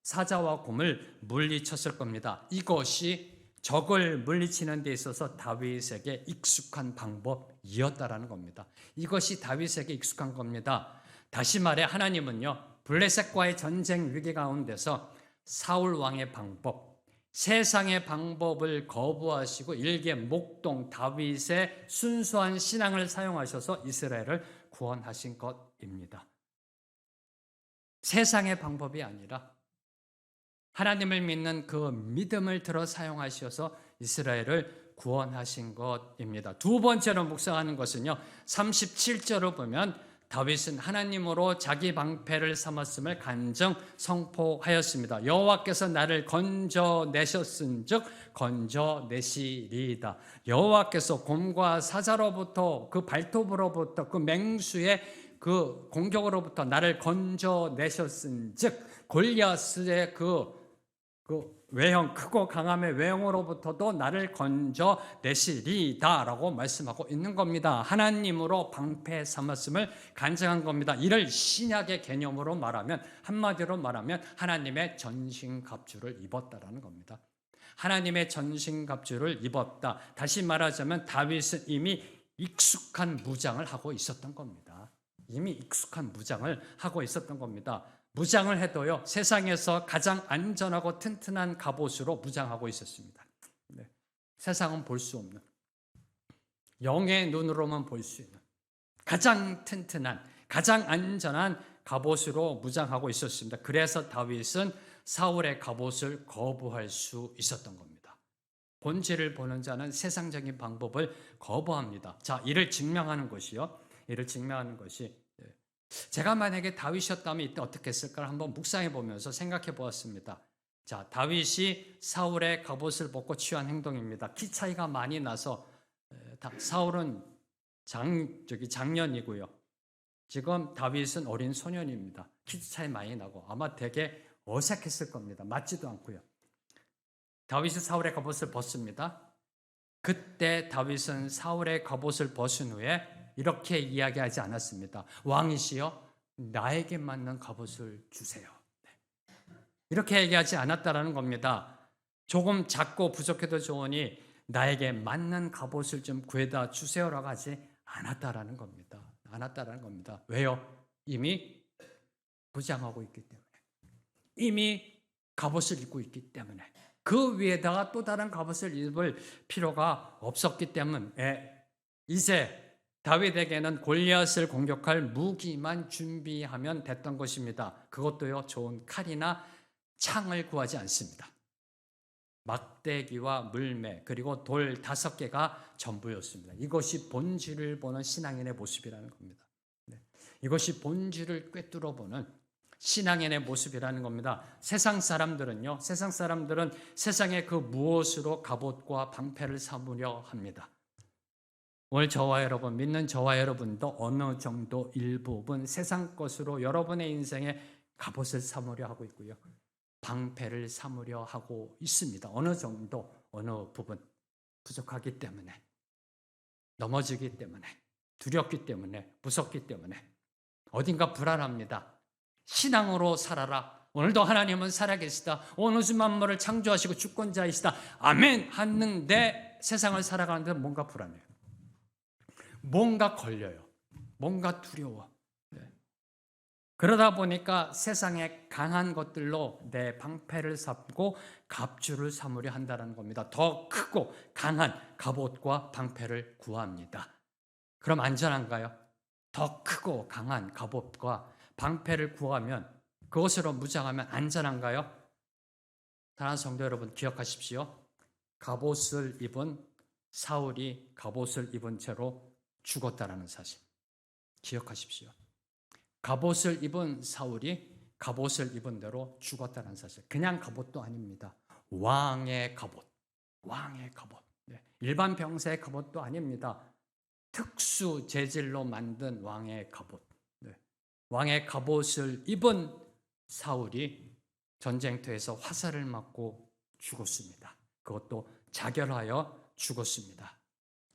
사자와 곰을 물리쳤을 겁니다. 이것이 적을 물리치는 데 있어서 다윗에게 익숙한 방법이었다라는 겁니다. 이것이 다윗에게 익숙한 겁니다. 다시 말해 하나님은요, 블레셋과의 전쟁 위기 가운데서 사울 왕의 방법, 세상의 방법을 거부하시고 일개 목동 다윗의 순수한 신앙을 사용하셔서 이스라엘을 구원하신 것입니다. 세상의 방법이 아니라 하나님을 믿는 그 믿음을 들어 사용하셔서 이스라엘을 구원하신 것입니다. 두 번째로 묵상하는 것은요, 37절을 보면 다윗은 하나님으로 자기 방패를 삼았음을 간증 선포하였습니다. 여호와께서 나를 건져내셨은즉 건져내시리이다. 여호와께서 곰과 사자로부터 그 발톱으로부터 그 맹수의 그 공격으로부터 나를 건져내셨은즉 골리앗의 그 외형, 크고 강함의 외형으로부터도 나를 건져내시리다라고 말씀하고 있는 겁니다. 하나님으로 방패 삼았음을 간증한 겁니다. 이를 신약의 개념으로 말하면, 한마디로 말하면 하나님의 전신갑주를 입었다라는 겁니다. 하나님의 전신갑주를 입었다. 다시 말하자면 다윗은 이미 익숙한 무장을 하고 있었던 겁니다. 이미 익숙한 무장을 하고 있었던 겁니다. 무장을 해도요, 세상에서 가장 안전하고 튼튼한 갑옷으로 무장하고 있었습니다. 네. 세상은 볼 수 없는, 영의 눈으로만 볼 수 있는 가장 튼튼한, 가장 안전한 갑옷으로 무장하고 있었습니다. 그래서 다윗은 사울의 갑옷을 거부할 수 있었던 겁니다. 본질을 보는 자는 세상적인 방법을 거부합니다. 자, 이를 증명하는 것이요. 이를 증명하는 것이, 제가 만약에 다윗이었다면 이때 어떻게 했을까를 한번 묵상해 보면서 생각해 보았습니다. 자, 다윗이 사울의 갑옷을 벗고 취한 행동입니다. 키 차이가 많이 나서 사울은 장년이고요. 지금 다윗은 어린 소년입니다. 키 차이 많이 나고 아마 되게 어색했을 겁니다. 맞지도 않고요. 다윗이 사울의 갑옷을 벗습니다. 그때 다윗은 사울의 갑옷을 벗은 후에 이렇게 이야기하지 않았습니다. 왕이시여, 나에게 맞는 갑옷을 주세요. 이렇게 얘기하지 않았다라는 겁니다. 조금 작고 부족해도 좋으니 나에게 맞는 갑옷을 좀 구해다 주세요라고 하지 않았다라는 겁니다. 않았다라는 겁니다. 왜요? 이미 무장하고 있기 때문에, 이미 갑옷을 입고 있기 때문에, 그 위에다가 또 다른 갑옷을 입을 필요가 없었기 때문에 이제 다윗에게는 골리앗을 공격할 무기만 준비하면 됐던 것입니다. 그것도요, 좋은 칼이나 창을 구하지 않습니다. 막대기와 물매 그리고 돌 5개가 전부였습니다. 이것이 본질을 보는 신앙인의 모습이라는 겁니다. 이것이 본질을 꿰뚫어 보는 신앙인의 모습이라는 겁니다. 세상 사람들은 세상의 그 무엇으로 갑옷과 방패를 삼으려 합니다. 오늘 저와 여러분, 믿는 저와 여러분도 어느 정도 일부분 세상 것으로 여러분의 인생에 갑옷을 삼으려 하고 있고요, 방패를 삼으려 하고 있습니다. 어느 정도, 어느 부분 부족하기 때문에, 넘어지기 때문에, 두렵기 때문에, 무섭기 때문에, 어딘가 불안합니다. 신앙으로 살아라. 오늘도 하나님은 살아계시다. 온 우주 만물을 창조하시고 주권자이시다. 아멘 하는데 세상을 살아가는데 뭔가 불안해요. 뭔가 걸려요. 뭔가 두려워. 그러다 보니까 세상의 강한 것들로 내 방패를 삼고 갑주를 삼으려 한다는 겁니다. 더 크고 강한 갑옷과 방패를 구합니다. 그럼 안전한가요? 더 크고 강한 갑옷과 방패를 구하면, 그것으로 무장하면 안전한가요? 사랑하는 성도 여러분, 기억하십시오. 갑옷을 입은 사울이 갑옷을 입은 채로 죽었다라는 사실 기억하십시오. 갑옷을 입은 사울이 갑옷을 입은 대로 죽었다는 사실. 그냥 갑옷도 아닙니다. 왕의 갑옷. 왕의 갑옷. 일반 병사의 갑옷도 아닙니다. 특수 재질로 만든 왕의 갑옷. 왕의 갑옷을 입은 사울이 전쟁터에서 화살을 맞고 죽었습니다. 그것도 자결하여 죽었습니다.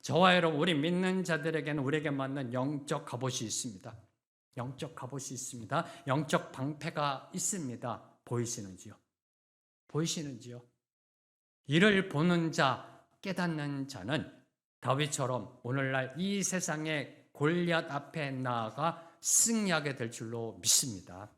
저와 여러분, 우리 믿는 자들에게는 우리에게 맞는 영적 갑옷이 있습니다. 영적 갑옷이 있습니다. 영적 방패가 있습니다. 보이시는지요? 보이시는지요? 이를 보는 자, 깨닫는 자는 다윗처럼 오늘날 이 세상의 골리앗 앞에 나아가 승리하게 될 줄로 믿습니다.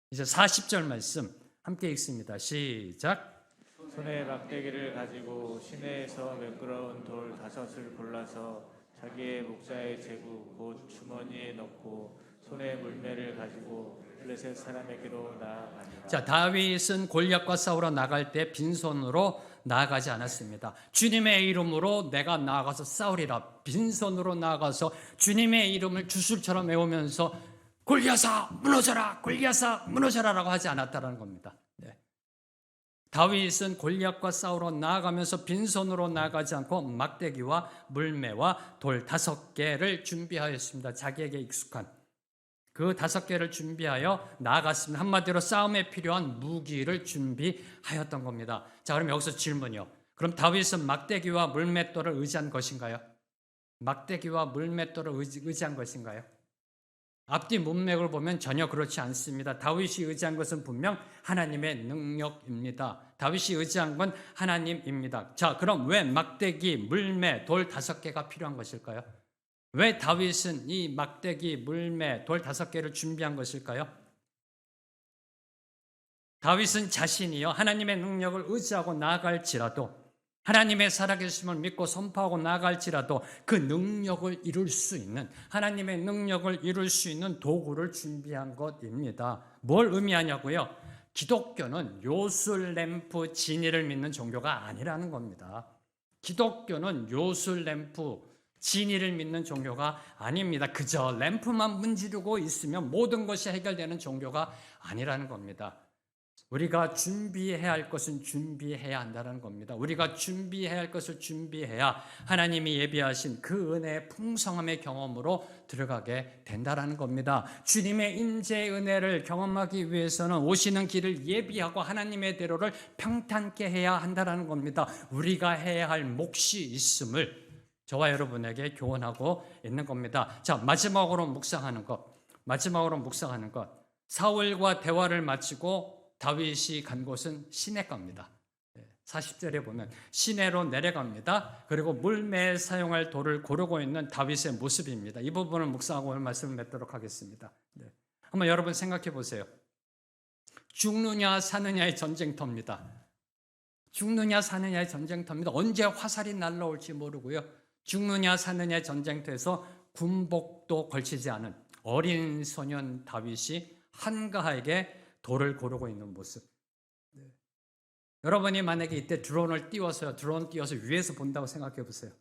이제 40절 말씀 함께 읽습니다. 시작. 손에 막대기를 가지고 시내에서 매끄러운 돌 5을 골라서 자기의 목자의 제구 곧 주머니에 넣고 손에 물매를 가지고 블레셋 사람에게로 나아가니라. 자, 다윗은 골리앗과 싸우러 나갈 때 빈손으로 나아가지 않았습니다. 주님의 이름으로 내가 나아가서 싸우리라. 빈손으로 나아가서 주님의 이름을 주술처럼 외우면서 골리앗아 무너져라, 골리앗아 무너져라라고 하지 않았다는 겁니다. 네. 다윗은 골리앗과 싸우러 나아가면서 빈손으로 나아가지 않고 막대기와 물매와 돌 5개를 준비하였습니다. 자기에게 익숙한 그 5개를 준비하여 나아갔습니다. 한마디로 싸움에 필요한 무기를 준비하였던 겁니다. 자, 그럼 여기서 질문이요. 그럼 다윗은 막대기와 물맷돌을 의지한 것인가요? 막대기와 물맷돌을 의지한 것인가요? 앞뒤 문맥을 보면 전혀 그렇지 않습니다. 다윗이 의지한 것은 분명 하나님의 능력입니다. 다윗이 의지한 건 하나님입니다. 자, 그럼 왜 막대기, 물매, 돌 5개가 필요한 것일까요? 왜 다윗은 이 막대기, 물매, 돌 5개를 준비한 것일까요? 다윗은 자신이요 하나님의 능력을 의지하고 나아갈지라도, 하나님의 살아계심을 믿고 선포하고 나아갈지라도 그 능력을 이룰 수 있는, 하나님의 능력을 이룰 수 있는 도구를 준비한 것입니다. 뭘 의미하냐고요? 기독교는 요술램프 진이를 믿는 종교가 아니라는 겁니다. 기독교는 요술램프 진이를 믿는 종교가 아닙니다. 그저 램프만 문지르고 있으면 모든 것이 해결되는 종교가 아니라는 겁니다. 우리가 준비해야 할 것은 준비해야 한다는 겁니다. 우리가 준비해야 할 것을 준비해야 하나님이 예비하신 그 은혜의 풍성함의 경험으로 들어가게 된다는 겁니다. 주님의 임재의 은혜를 경험하기 위해서는 오시는 길을 예비하고 하나님의 대로를 평탄케 해야 한다는 겁니다. 우리가 해야 할 몫이 있음을 저와 여러분에게 교훈하고 있는 겁니다. 자, 마지막으로 묵상하는 것. 사울과 대화를 마치고 다윗이 간 곳은 시내가입니다. 40절에 보면 시내로 내려갑니다. 그리고 물매에 사용할 돌을 고르고 있는 다윗의 모습입니다. 이 부분을 묵상하고 오늘 말씀을 맺도록 하겠습니다. 한번 여러분 생각해 보세요. 죽느냐 사느냐의 전쟁터입니다. 죽느냐 사느냐의 전쟁터입니다. 언제 화살이 날라올지 모르고요. 죽느냐 사느냐의 전쟁터에서 군복도 걸치지 않은 어린 소년 다윗이 한가하게 돌을 고르고 있는 모습. 여러분이 만약에 이때 드론 띄워서 위에서 본다고 생각해 보세요.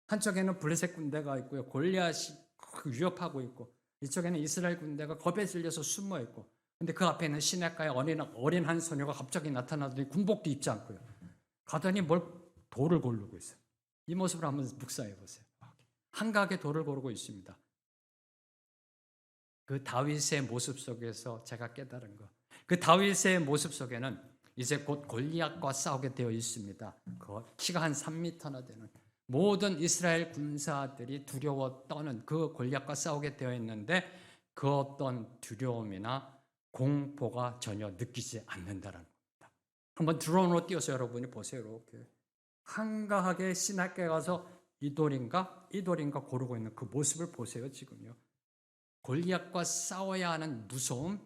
한쪽에는 블레셋 군대가 있고요. 골리앗이 위협하고 있고, 이쪽에는 이스라엘 군대가 겁에 질려서 숨어 있고, 근데 그 앞에는 시냇가에 어린 한 소녀가 갑자기 나타나더니 군복도 입지 않고요. 가더니 뭘 돌을 고르고 있어요. 이 모습을 한번 묵상해 보세요. 한가하게 돌을 고르고 있습니다. 그 다윗의 모습 속에서 제가 깨달은 것, 그 다윗의 모습 속에는 이제 곧 골리앗과 싸우게 되어 있습니다. 그 키가 한 3m나 되는 모든 이스라엘 군사들이 두려워 떠는 그 골리앗과 싸우게 되어 있는데 그 어떤 두려움이나 공포가 전혀 느끼지 않는다는 겁니다. 한번 드론으로 띄워서 여러분이 보세요. 이렇게 한가하게 시냇가에 가서 이 돌인가 고르고 있는 그 모습을 보세요. 지금요. 골리앗과 싸워야 하는 무서움,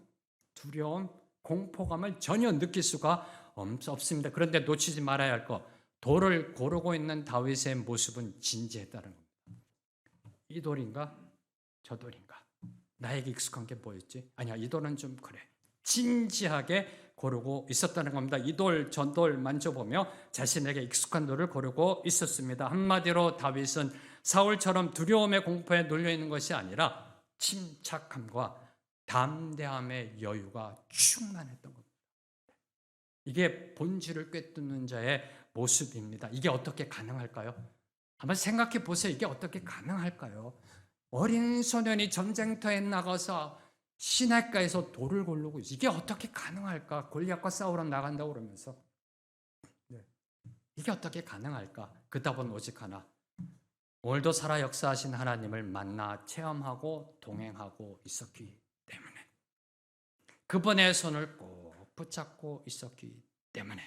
두려움, 공포감을 전혀 느낄 수가 없습니다. 그런데 놓치지 말아야 할 것, 돌을 고르고 있는 다윗의 모습은 진지했다는 겁니다. 이 돌인가 저 돌인가, 나에게 익숙한 게 뭐였지? 아니야, 이 돌은 좀 그래. 진지하게 고르고 있었다는 겁니다. 이 돌, 저 돌 만져보며 자신에게 익숙한 돌을 고르고 있었습니다. 한마디로 다윗은 사울처럼 두려움의 공포에 눌려 있는 것이 아니라 침착함과 담대함의 여유가 충만했던 겁니다. 이게 본질을 꿰뚫는 자의 모습입니다. 이게 어떻게 가능할까요? 한번 생각해 보세요. 이게 어떻게 가능할까요? 어린 소년이 전쟁터에 나가서 시냇가에서 돌을 고르고 이게 어떻게 가능할까? 골리앗과 싸우러 나간다고 그러면서 이게 어떻게 가능할까? 그 답은 오직 하나. 오늘도 살아 역사하신 하나님을 만나 체험하고 동행하고 있었기 때문에, 그분의 손을 꼭 붙잡고 있었기 때문에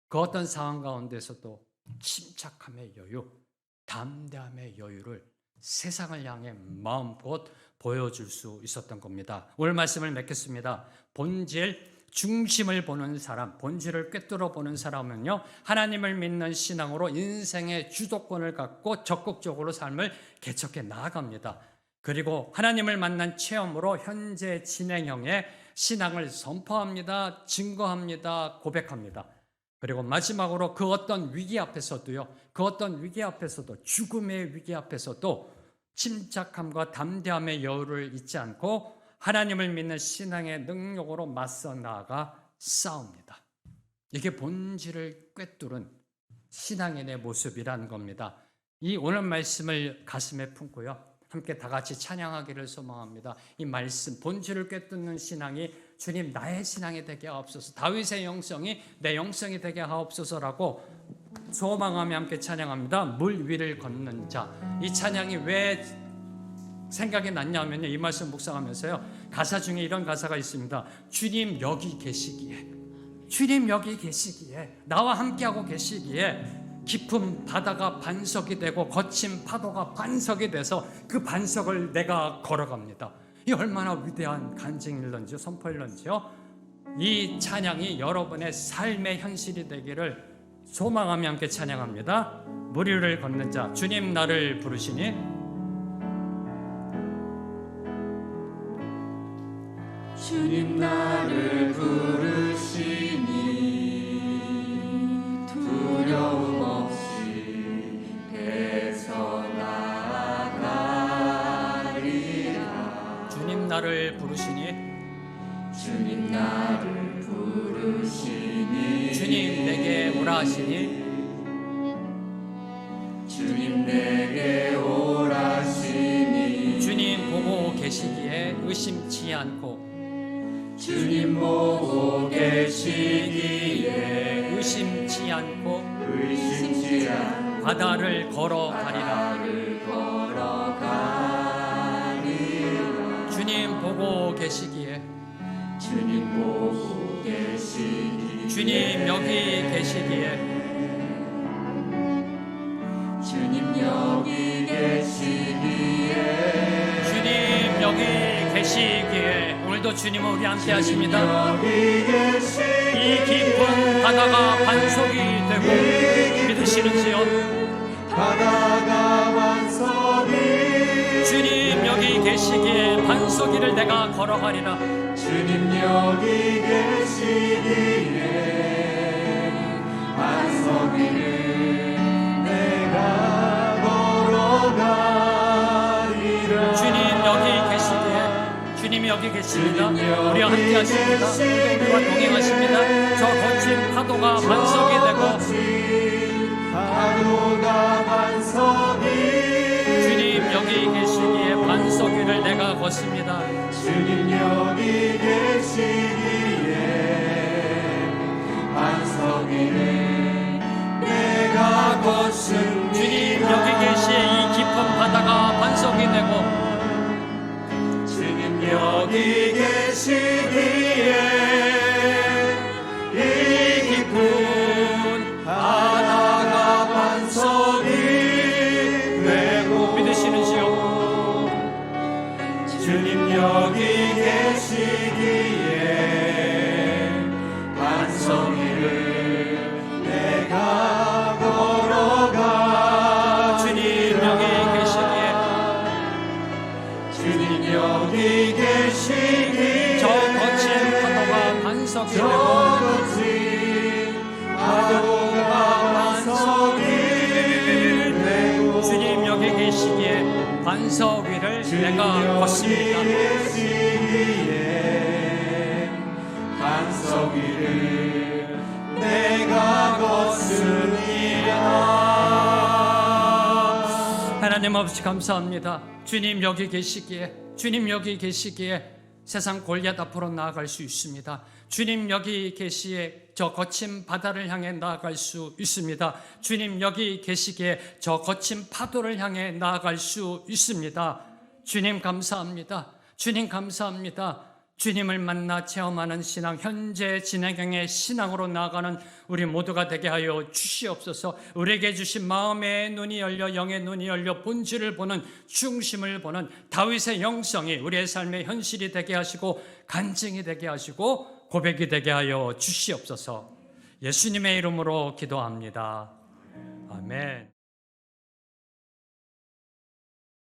그 어떤 상황 가운데서도 침착함의 여유, 담대함의 여유를 세상을 향해 마음껏 보여줄 수 있었던 겁니다. 오늘 말씀을 맺겠습니다. 본질, 중심을 보는 사람, 본질을 꿰뚫어 보는 사람은요, 하나님을 믿는 신앙으로 인생의 주도권을 갖고 적극적으로 삶을 개척해 나아갑니다. 그리고 하나님을 만난 체험으로 현재 진행형의 신앙을 선포합니다. 증거합니다. 고백합니다. 그리고 마지막으로 그 어떤 위기 앞에서도요, 그 어떤 위기 앞에서도, 죽음의 위기 앞에서도 침착함과 담대함의 여유를 잊지 않고 하나님을 믿는 신앙의 능력으로 맞서 나아가 싸웁니다. 이게 본질을 꿰뚫은 신앙인의 모습이라는 겁니다. 이 오늘 말씀을 가슴에 품고요, 함께 다 같이 찬양하기를 소망합니다. 이 말씀, 본질을 꿰뚫는 신앙이 주님 나의 신앙이 되게 하옵소서, 다윗의 영성이 내 영성이 되게 하옵소서라고 소망하며 함께 찬양합니다. 물 위를 걷는 자. 이 찬양이 왜 생각이 났냐면요, 이 말씀 묵상하면서요, 가사 중에 이런 가사가 있습니다. 주님 여기 계시기에, 주님 여기 계시기에, 나와 함께하고 계시기에 깊은 바다가 반석이 되고 거친 파도가 반석이 돼서 그 반석을 내가 걸어갑니다. 이 얼마나 위대한 간증일런지요, 선포일런지요. 이 찬양이 여러분의 삶의 현실이 되기를 소망하며 함께 찬양합니다. 물 위를 걷는 자. 주님 나를 부르시니, 주님 나를 부르시니 두려움 없이 애써 나아가리라. 주님 나를 부르시니, 주님 나를 부르시니 주님 내게 오라 하시니, 주님 내게 오라 하시니 주님 보고 계시기에 의심치 않고, 주님 보고 계시기에 의심치 않고 의심치 않고 바다를 걸어가리라. 걸어가리라. 주님 보고 계시기에, 주님 보고 계시기에 주님 여기 계시기에, 주님 여기 계시기에 주님 여기 계시기에, 오늘도 주님은 우리 함께 하십니다. 여기 계시기에 이 깊은 바다가 반석이 되고 믿으시는지요? 바다가 반석이 주님 여기 계시기에 반석이를 내가 걸어가리라. 주님 여기 계시기에 반석이를 내가 걸어가리라. 주님 여기 계시기에, 주님이 여기 계십니다. 우리와 함께 하십니다. 우리와 동행하십니다. 저 거친 파도가 반석이 되고, 파도가 반석이 주님 여기 계시기에 반석이를 내가 걷습니다. 주님 여기 계시기에 반석이를 내가 걷습니다. 주님 여기 계시에 이 깊은 바다가 반석이 되고, 주님 여기 계시기에 이 깊은 바다가 반석이 되고 믿으시는지요? 주님 여기 계시기에 반석이를 내가 걸어가. 주님 여기 계시기에, 주님 여기 계시기에 저 거친 파도가 반석이 저 되고, 거친 파도가 반석이 되고 주님 여기 계시기에 반석 위를 내가 걷습니다. 계시기에 반석 위를 내가 걷습니다. 하나님 아버지 감사합니다. 주님 여기 계시기에, 주님 여기 계시기에 세상 골리앗 앞으로 나아갈 수 있습니다. 주님 여기 계시에 저 거친 바다를 향해 나아갈 수 있습니다. 주님 여기 계시기에 저 거친 파도를 향해 나아갈 수 있습니다. 주님 감사합니다. 주님 감사합니다. 주님을 만나 체험하는 신앙, 현재 진행형의 신앙으로 나아가는 우리 모두가 되게 하여 주시옵소서. 우리에게 주신 마음의 눈이 열려, 영의 눈이 열려 본질을 보는, 중심을 보는 다윗의 영성이 우리의 삶의 현실이 되게 하시고 간증이 되게 하시고 고백이 되게 하여 주시옵소서. 예수님의 이름으로 기도합니다. 아멘.